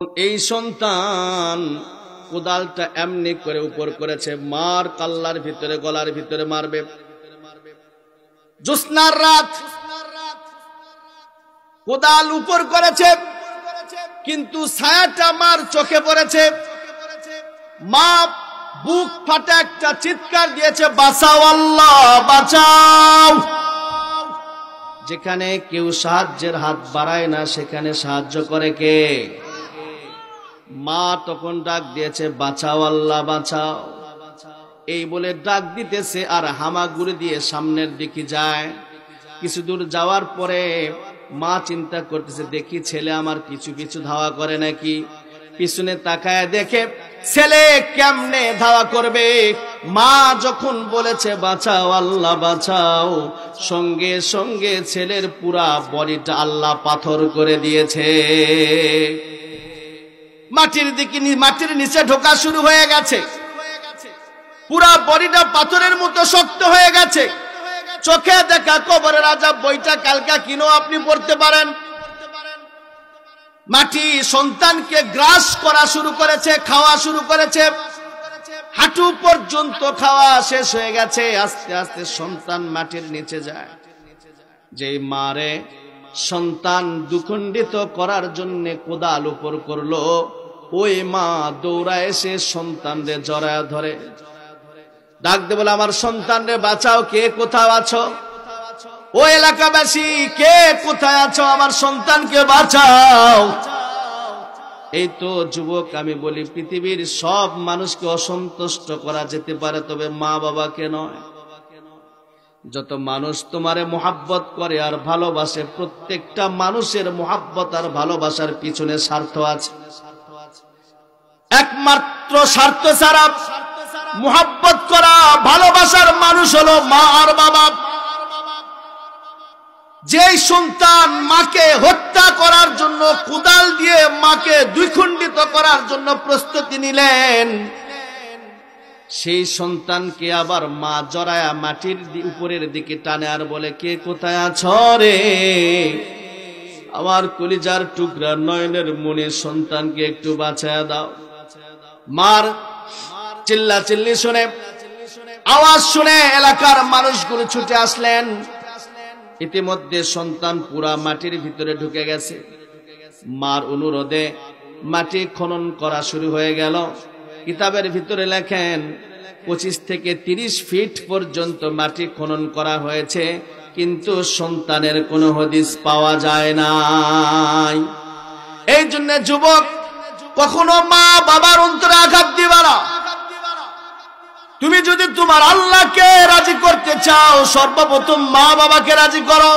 এই সন্তান কোদালটা এমনি করে উপর করেছে, মার কাল্লার ভিতরে গলার ভিতরে মারবে। জ্যোৎস্নার রাত, কোদাল উপর করেছে, কিন্তু ছায়াটা মার চোখে পড়েছে। মা বুক ফাটে একটা চিৎকার দিয়েছে, বাঁচাও আল্লাহ বাঁচাও। যেখানে কেউ সাহায্যের হাত বাড়ায় না, সেখানে সাহায্য করে কে? মা তখন ডাক দিয়েছে, বাঁচাও আল্লাহ বাঁচাও। এই বলে ডাক দিতেছে আর হামাগুড়ি দিয়ে সামনের দিকে যায়। কিছু দূর যাওয়ার পরে মা চিন্তা করতেছে, দেখি ছেলে আমার পিছু পিছু ধাওয়া করে নাকি। পিছনে তাকায় দেখে ছেলে কেমনে ধাওয়া করবে। মা যখন বলেছে বাঁচাও আল্লাহ বাঁচাও, সঙ্গে সঙ্গে ছেলের পুরা বডিটা আল্লাহ পাথর করে দিয়েছে। মাটির দিকে, মাটির নিচে ঢোকা শুরু হয়ে গেছে। পুরা বডিটা পাথরের মতো শক্ত হয়ে গেছে। চোখে দেখা কবরের আযাব বইটা কালকা কিনো আপনি পড়তে পারেন। মাটি সন্তানকে গ্রাস করা শুরু করেছে, খাওয়া শুরু করেছে। হাঁটু পর্যন্ত খাওয়া শেষ হয়ে গেছে। আস্তে আস্তে সন্তান মাটির নিচে যায়। যেই মারে সন্তান দুখণ্ডিত করার জন্য কোদাল উপর করলো, ওই মা দৌড়ায় এসে সন্তানরে জড়ায় ধরে, ডাক দে বলে, আমার সন্তানরে বাঁচাও, কে কোথাও আছো? ও এলাকাবাসী, কে কোথায় আছো? আমার সন্তানকে বাঁচাও। এই তো যুবক, আমি বলি পৃথিবীর সব মানুষকে অসন্তুষ্ট করা যেতে পারে, তবে মা বাবাকে নয়। যত মানুষ তোমারে মোহাব্বত করে আর ভালোবাসে, প্রত্যেকটা মানুষের মোহাব্বত আর ভালোবাসার পিছনে স্বার্থ আছে। একমাত্র স্বার্থ ছাড়া মোহাব্বত করা ভালোবাসার মানুষ হলো মা আর বাবা। যেই সন্তান মাকে হত্যা করার জন্য কোদাল দিয়ে মাকে দ্বিখণ্ডিত করার জন্য প্রস্তুতি নিলেন, সেই সন্তানকে আবার মা জড়ায়া মাটির উপরের দিকে টানে আর বলে, কে কোথায় আছো রে? আমার কলিজার টুকরা নয়নের মনে সন্তানকে একটু বাঁচায়া দাও। মার চিল্লা চিল্লি শুনে, আওয়াজ শুনে এলাকার মানুষগুলো ছুটে আসলেন। ইতিমধ্যে সন্তান পুরা মাটির ভিতরে ঢুকে গেছে। মার অনুরোধে মাটি খনন করা শুরু হয়ে গেল। কিতাবের ভিতরে লেখেন 25 থেকে 30 ফিট পর্যন্ত মাটি খনন করা হয়েছে, কিন্তু সন্তানের কোনো হদিস পাওয়া যায় নাই। এই জন্য যুবক, কখনো মা বাবার অন্তরে আঘাত দিবা না। তুমি যদি তোমার আল্লাহকে রাজি করতে চাও, সর্বপ্রথম মা বাবাকে রাজি করো।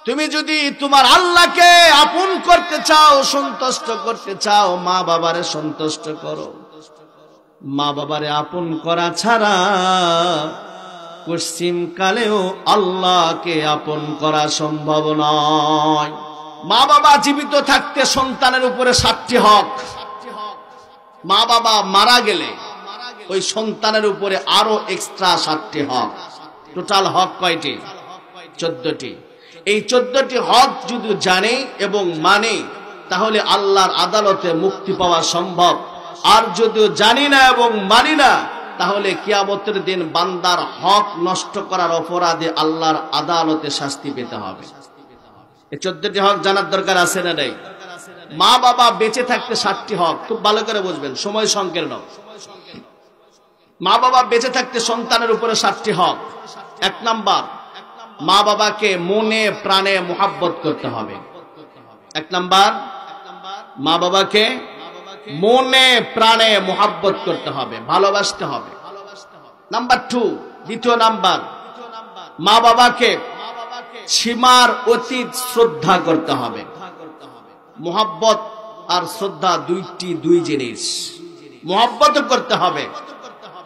তুমি যদি তোমার আল্লাহকে আপন করতে চাও, সন্তুষ্ট করতে চাও, মা বাবারে সন্তুষ্ট করো। মা বাবারে আপন করা ছাড়া পশ্চিম কালেও আল্লাহকে আপন করা সম্ভব নয়। মা বাবা জীবিত থাকতে সন্তানের উপরে 7টি হক। মা বাবা মারা গেলে ওই সন্তানের উপরে আরো এক্সট্রা 7টি হক। টোটাল হক কয়টি? 14টি। এই 14টি হক যদি জানে এবং মানে, তাহলে আল্লাহর আদালতে মুক্তি পাওয়া সম্ভব। আর যদি জানি না এবং মানি না, তাহলে কিয়ামতের দিন বান্দার হক নষ্ট করার অপরাধে আল্লাহর আদালতে শাস্তি পেতে হবে। এই 14টি হক জানার দরকার আছে না নাই? মা বাবা বেঁচে থাকতে 7টি হক, খুব ভালো করে বুঝবেন, সময় সংকীর্ণ। মা বাবা বেঁচে থাকতে সন্তানের উপরে 7টি হক। 1 নাম্বার, মা বাবাকে মনে প্রাণে মোহাব্বত করতে হবে। 1 নাম্বার, মা বাবাকে মনে প্রাণে মোহাব্বত করতে হবে, ভালোবাসতে হবে। নাম্বার 2, দ্বিতীয় নাম্বার, মা বাবাকে সীমার অতীত শ্রদ্ধা করতে হবে। মোহাব্বত আর শ্রদ্ধা দুই জিনিস। মোহাব্বত করতে হবে,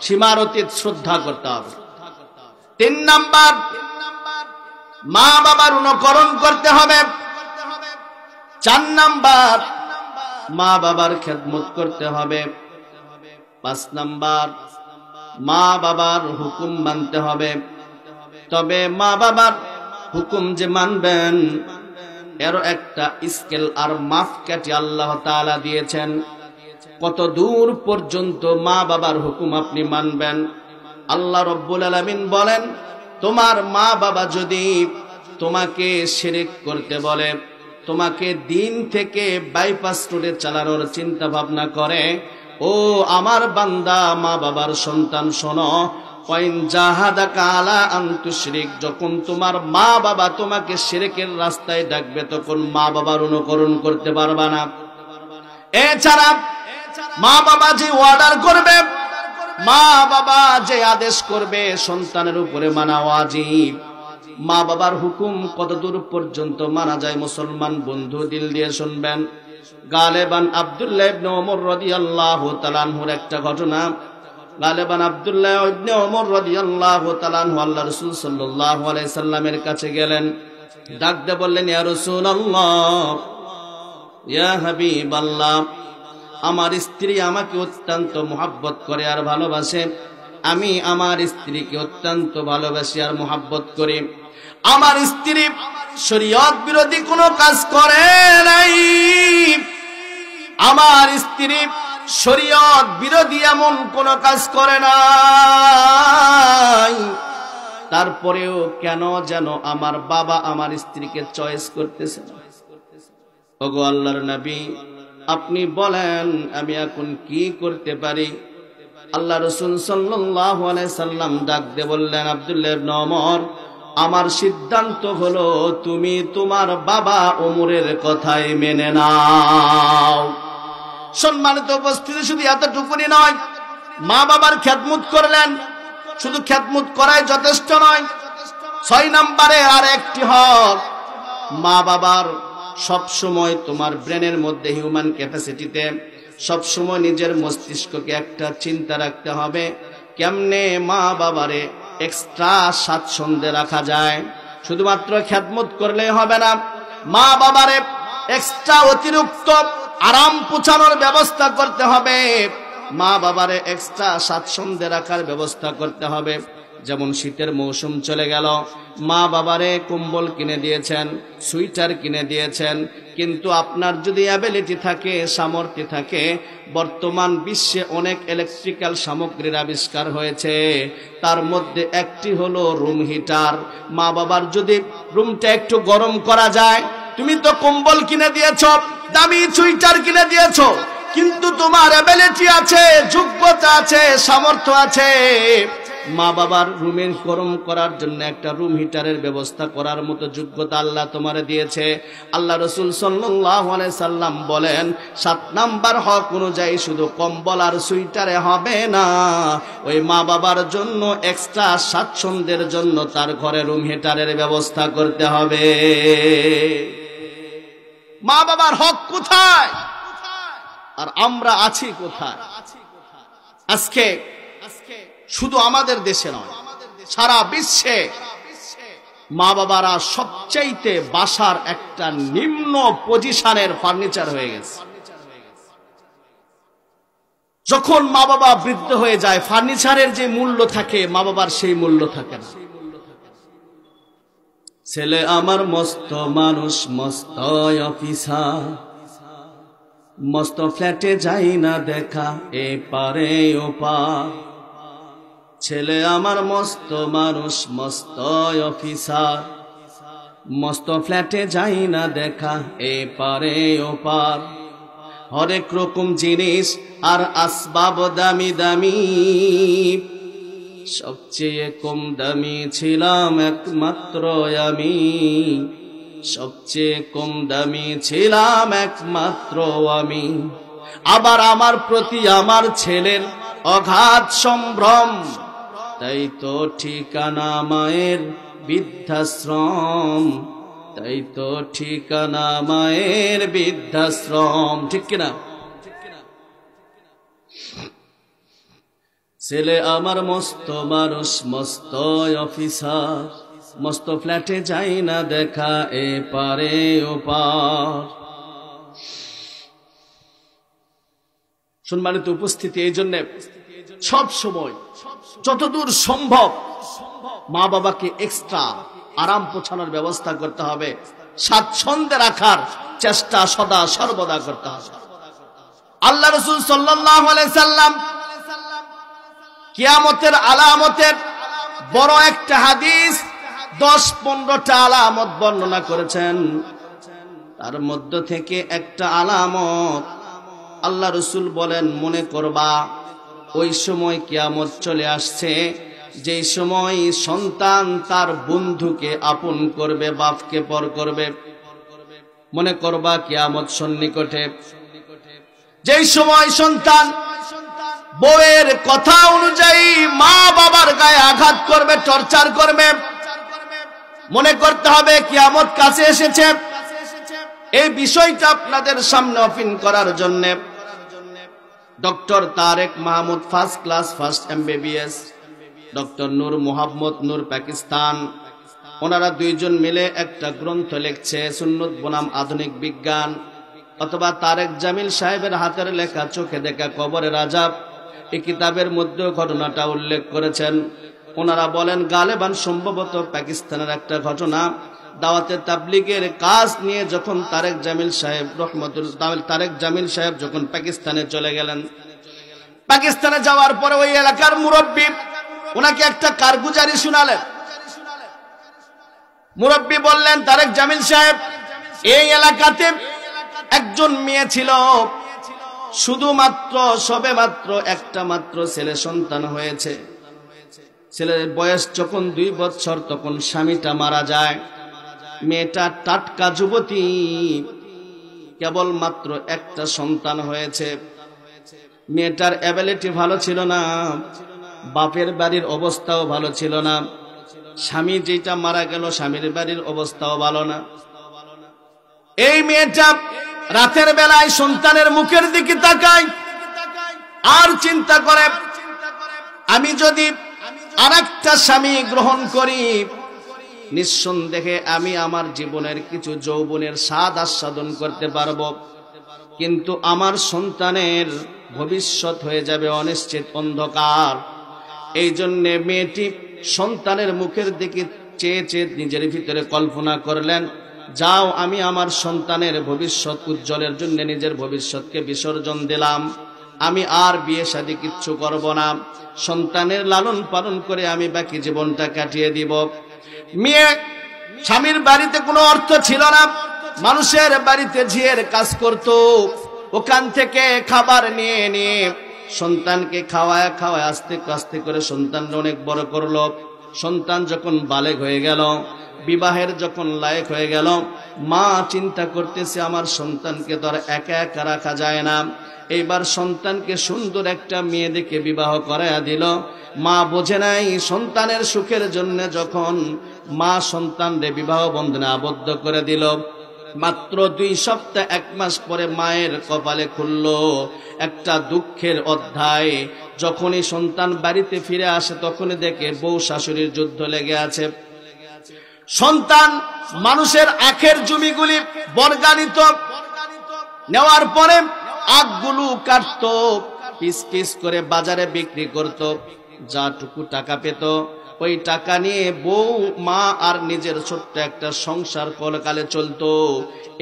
সীমার অতীত শ্রদ্ধা করতে হবে। 3 নাম্বার, মা বাবার অনুকরণ করতে হবে। 4 নাম্বার, মা বাবার খেদমত করতে হবে। 5 নাম্বার, মা বাবার হুকুম মানতে হবে। তবে মা বাবার হুকুম যে মানবেন, এরও একটা স্কেল আর মাপকাঠি আল্লাহ তাআলা দিয়েছেন। কত দূর পর্যন্ত মা বাবার হুকুম আপনি মানবেন। আল্লাহ রব্বুল আলামিন বলেন, তোমার মা বাবা যদি তোমাকে শিরক করতে বলে, তোমাকে দিন থেকে বাইপাস রোডে চালানোর চিন্তা ভাবনা করে, ও আমার বান্দা মা বাবার সন্তান শোনো, ওয়াইন জাহাদাকা আলা আন তুশরিক, যখন তোমার মা বাবা তোমাকে শিরকের রাস্তায় ডাকবে তখন মা বাবার অনুকরণ করতে পারবা না। এছাড়া মা বাবা যে অর্ডার করবে, মা বাবা যে আদেশ করবে সন্তানের উপরে মানা ওয়াজিব। মা বাবার হুকুম কতদূর পর্যন্ত মানা যায় মুসলমান বন্ধু দিল দিয়ে শুনবেন। গালেবান আব্দুল্লাহ ইবনে ওমর রাদিয়াল্লাহু তাআলা আনহুর একটা ঘটনা। গালেবান আব্দুল্লাহ ইবনে ওমর রাদিয়াল্লাহু তাআলা আনহু আল্লাহর রাসূল সাল্লাল্লাহু আলাইহি সাল্লামের কাছে গেলেন, ডাক দিয়ে বললেন, ইয়া রাসূলুল্লাহ, ইয়া হাবিবাল্লাহ, আমার স্ত্রী আমাকে অত্যন্ত মহব্বত করে আর ভালোবাসে, আমি আমার স্ত্রীকে অত্যন্ত ভালোবাসি আর মহব্বত করি। আমার স্ত্রী শরীয়ত বিরোধী কোনো কাজ করে নাই, আমার স্ত্রী শরীয়ত বিরোধী এমন কোনো কাজ করে নাই, তারপরেও কেন যেন আমার বাবা আমার স্ত্রীকে চয়েস করতেছে। ওগো আল্লাহর নবী, আপনি বলেন আমি এখন কি করতে পারি? আল্লাহ রাসূল সাল্লাল্লাহু আলাইহি সাল্লাম ডাক দিয়ে বললেন, আব্দুল্লাহ ইবনে ওমর, আমার সিদ্ধান্ত হলো তুমি তোমার বাবা ওমরের কথাই মেনে নাও। সম্মানিত উপস্থিতি, শুধু এতটুকুনি নয়, মা বাবার খেদমত করলেন, শুধু খেদমত করাই যথেষ্ট নয়। 6 নম্বরে আর একটি হক, মা বাবার সব সময় তোমার ব্রেনের মধ্যে, হিউম্যান ক্যাপাসিটিতে সব সময় নিজের মস্তিষ্ককে একটা চিন্তা রাখতে হবে, কেমনে মা বাবারে এক্সট্রা স্বাচ্ছন্দ্যে রাখা যায়। শুধুমাত্র খেদমত করলে হবে না, মা বাবারে এক্সট্রা অতিরিক্ত আরাম পৌঁছানোর ব্যবস্থা করতে হবে, মা বাবারে এক্সট্রা স্বাচ্ছন্দ্যে রাখার ব্যবস্থা করতে হবে। যেমন শীতের মৌসুম চলে গেল, মা বাবারে কম্বল কিনে দিয়েছেন, সুইটার কিনে দিয়েছেন, কিন্তু আপনার যদি অ্যাবিলিটি থাকে, সামর্থ্য থাকে, বর্তমান বিশ্বে অনেক ইলেকট্রিক্যাল সামগ্রীর আবিষ্কার হয়েছে, তার মধ্যে একটি হলো রুম হিটার। মা বাবার যদি রুমটা একটু গরম করা যায়, তুমি তো কম্বল কিনে দিয়েছো, দামি সুইটার কিনে দিয়েছো, কিন্তু তোমার অ্যাবিলিটি আছে, যোগ্যতা আছে, সামর্থ্য আছে, মা বাবার রুমের গরম করার জন্য একটা রুম হিটারের ব্যবস্থা করার মতো যোগ্যতা আল্লাহ তোমারে দিয়েছে। আল্লাহ রাসূল সাল্লাল্লাহু আলাইহি সাল্লাম বলেন, 7 নাম্বার হক অনুযায়ী শুধু কম্বল আর সুইটারে হবে না, ওই মা বাবার জন্য এক্সট্রা স্বাচ্ছন্দ্যের জন্য তার ঘরে রুম হিটারের ব্যবস্থা করতে হবে। মা বাবার হক কোথায় আর আমরা আছি কোথায়? আজকে শুধু আমাদের দেশে নয়, সারা বিশ্বে মা বাবারা সবচাইতে বাসার একটা নিম্ন পজিশনের ফার্নিচার হয়ে গেছে। যখন মা বাবা বৃদ্ধ হয়ে যায়, ফার্নিচারের যে মূল্য থাকে মা বাবার সেই মূল্য থাকে না। ছেলে আমার মস্ত মানুষ, মস্ত অফিসার, মস্ত ফ্ল্যাটে যাই না দেখা এ পারে ও পার। ছেলে আমার মস্ত মানুষ, মস্ত অফিসার, মস্ত ফ্ল্যাটে যাই না দেখা এ পারে ও পার। হরেক রকম জিনিস আর আসবাব দামি দামি, সবচেয়ে কম দামি ছিলাম একমাত্র আমি, সবচেয়ে কম দামি ছিলাম একমাত্র আমি। আবার আমার প্রতি আমার ছেলের অগাধ সম্ভ্রম, তাই তো ঠিকানা মায়ের বৃদ্ধাশ্রম, তাই তো ঠিকানা মায়ের বৃদ্ধাশ্রম। ঠিক কিনা? ছেলে আমার মস্ত মানুষ, মস্ত অফিসার, মস্ত ফ্ল্যাটে যাই না দেখা এ পারে ও পার। সম্মানিত উপস্থিতি, এই জন্য সব সময় যতদূর সম্ভব মা বাবাকে এক্সট্রা আরাম পৌঁছানোর ব্যবস্থা করতে হবে। স্বাচ্ছন্দ্যে রাখার চেষ্টা সদা সর্বদা করতে হবে। আল্লাহ রাসূল সাল্লাল্লাহু আলাইহি সাল্লাম কিয়ামতের আলামতের বড় একটা হাদিস 10-15টা আলামত বর্ণনা করেছেন। তার মধ্য থেকে একটা আলামত আল্লাহ রাসূল বলেন, মনে করবা ওই সময় কিয়ামত চলে আসছে, যেই সময় সন্তান তার বন্ধুকে আপন করবে, বাপকে পর করবে। মনে করবা কিয়ামত সন্নিকটে, যেই সময় সন্তান বউয়ের কথা অনুযায়ী মা বাবার গায়ে আঘাত করবে, টর্চার করবে। মনে করতে হবে কিয়ামত কাছে এসেছে। এই বিষয়টা আপনাদের সামনে ওপেন করার জন্য doctor Tarek Mahmud first class first MBBS, doctor Noor Mohammad Noor Pakistan, ওনারা দুইজন মিলে একটা গ্রন্থ লিখছে, সুন্নত বনাম আধুনিক বিজ্ঞান, অথবা তারেক জামিল সাহেবের হাতের লেখা চোখে দেখা কবরের আযাব। এই কিতাবের মধ্যে ঘটনাটা উল্লেখ করেছেন। ওনারা বলেন গালেবান সম্ভবত পাকিস্তানের একটা ঘটনা। দাওয়াতে তাবলীগের কাজ নিয়ে যখন তারেক জামিল সাহেব যখন পাকিস্তানে চলে গেলেন, পাকিস্তানে যাওয়ার পরে ওই এলাকার মুরব্বী ওনাকে একটা কারগুজারি শোনালেন। মুরব্বী বললেন, তারেক জামিল সাহেব, এই এলাকাতে একজন মেয়ে ছিল, শুধুমাত্র সবেমাত্র একটা মাত্র ছেলে সন্তান হয়েছে। ছেলের বয়স যখন 2 বছর তখন স্বামীটা মারা যায়। মেয়েটা টাটকা যুবতী, কেবল মাত্র একটা সন্তান হয়েছে। মেয়েটার অ্যাবিলিটি ভালো ছিল না, বাপের বাড়ির অবস্থাও ভালো ছিল না, স্বামী যেটা মারা গেল স্বামীর বাড়ির অবস্থাও ভালো না। এই মেয়েটা রাতের বেলায় সন্তানের মুখের দিকে তাকায় আর চিন্তা করে, আমি যদি আরেকটা স্বামী গ্রহণ করি, নিঃসন্দেহে আমি আমার জীবনের কিছু যৌবনের স্বাদ আস্বাদন করতে পারবো, কিন্তু আমার সন্তানের ভবিষ্যৎ হয়ে যাবে অনিশ্চিত অন্ধকার। এই জন্য মেয়েটি সন্তানের মুখের দিকে চেয়ে চেয়ে নিজের ভিতরে কল্পনা করলেন, যাও আমি আমার সন্তানের ভবিষ্যৎ উজ্জ্বলের জন্য নিজের ভবিষ্যৎকে বিসর্জন দিলাম, আমি আর বিয়ে শাদী কিচ্ছু করব না, সন্তানের লালন পালন করে আমি বাকি জীবনটা কাটিয়ে দিব। মেয়ে স্বামীর বাড়িতে কোনো অর্থ ছিল না, মানুষের বাড়িতে ঝিয়ের কাজ করত, ওখান থেকে খাবার নিয়ে নিয়ে সন্তানকে খাওয়ায় খাওয়ায় আস্তে আস্তে করে সন্তান অনেক বড় করলো। সন্তান যখন বালেগ হয়ে গেল, বিবাহের যখন লায়ক হয়ে গেল, মা চিন্তা করতেছে আমার সন্তানকে তো আর একা একা রাখা যায় না। এইবার সন্তানকে সুন্দর একটা মেয়ে দেখে বিবাহ করাইয়া দিল। মা বোঝে নাই সন্তানের সুখের জন্য যখন মা সন্তানরে বিবাহ বন্ধনে আবদ্ধ করে দিল, মাত্র 2 সপ্তাহ 1 মাস পরে মায়ের কপালে খুলল একটা দুঃখের অধ্যায়। যখনই সন্তান বাড়িতে ফিরে আসে তখনই দেখে বউ শাশুড়ির যুদ্ধ লেগে আছে। সন্তান মানুষের আখের জমিগুলি বর্গানিত নেওয়ার পরে আখগুলো কাটত, পিস পিস করে বাজারে বিক্রি করত, যাটুকু টাকা পেত ওই টাকা নিয়ে বউ মা আর নিজের ছোট্ট একটা সংসার কলকালে চলতো।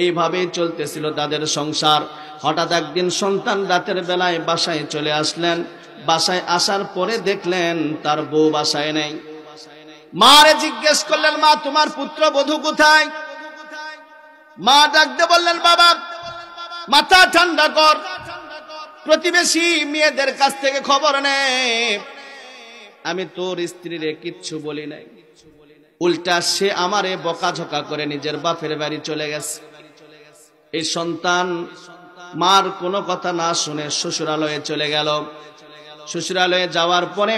এইভাবেই চলতেছিল তাদের সংসার। হঠাৎ একদিন সন্তান রাতের বেলায় বাসায় চলে আসলেন। বাসায় আসার পরে দেখলেন তার বউ বাসায় নেই। মারে জিজ্ঞেস করলেন, মা তোমার পুত্র বধূ কোথায়? মা ডাকতে বললেন, বাবা মাথা ঠান্ডা কর, প্রতিবেশী মেয়েদের কাছ থেকে খবর নে, আমি তোর স্ত্রীরে কিচ্ছু বলি নাই, উল্টা সে আমারে বকাঝকা করে নিজের বাপের বাড়ি চলে গেছে। এই সন্তান মার কোনো কথা না শুনে শ্বশুরালয়ে চলে গেল। শ্বশুরালয়ে যাওয়ার পরে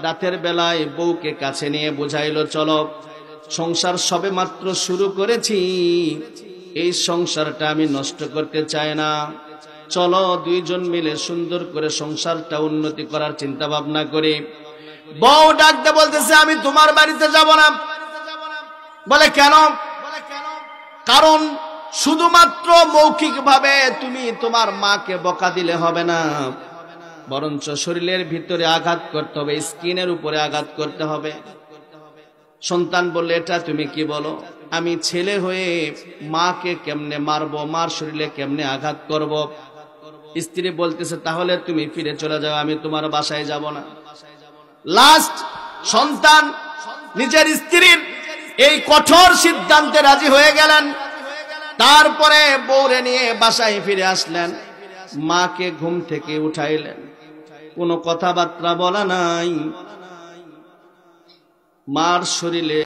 রাতের বেলায় বউকে কাছে নিয়ে বুঝাইলো, চলো সংসার সবে মাত্র শুরু করেছি, এই সংসারটা আমি নষ্ট করতে চাই না, চলো 2 জন মিলে সুন্দর করে সংসারটা উন্নতি করার চিন্তা ভাবনা করি। বউ ডাকতে বলতেছে, আমি তোমার বাড়িতে যাব না। বলে কেন? কারণ শুধুমাত্র মৌখিক ভাবে তুমি তোমার মাকে বকা দিলে হবে না, বরঞ্চ শরীরের ভিতরে আঘাত করতে হবে, স্কিনের উপরে আঘাত করতে হবে। সন্তান বললে, এটা তুমি কি বলো? আমি ছেলে হয়ে মাকে কেমনে মারবো, মার শরীরে কেমনে আঘাত করব। স্ত্রী বলতেছে তাহলে তুমি ফিরে চলে যাও, আমি তোমার বাসায় যাব না। লাস্ট সন্তান নিজের স্ত্রীর এই কঠোর সিদ্ধান্তে রাজি হয়ে গেলেন। তারপরে বউরে নিয়ে বাসায় ফিরে আসলেন, মাকে ঘুম থেকে উঠাইলেন, কোনো কথাবার্তা বলা নাই, মার শরীরে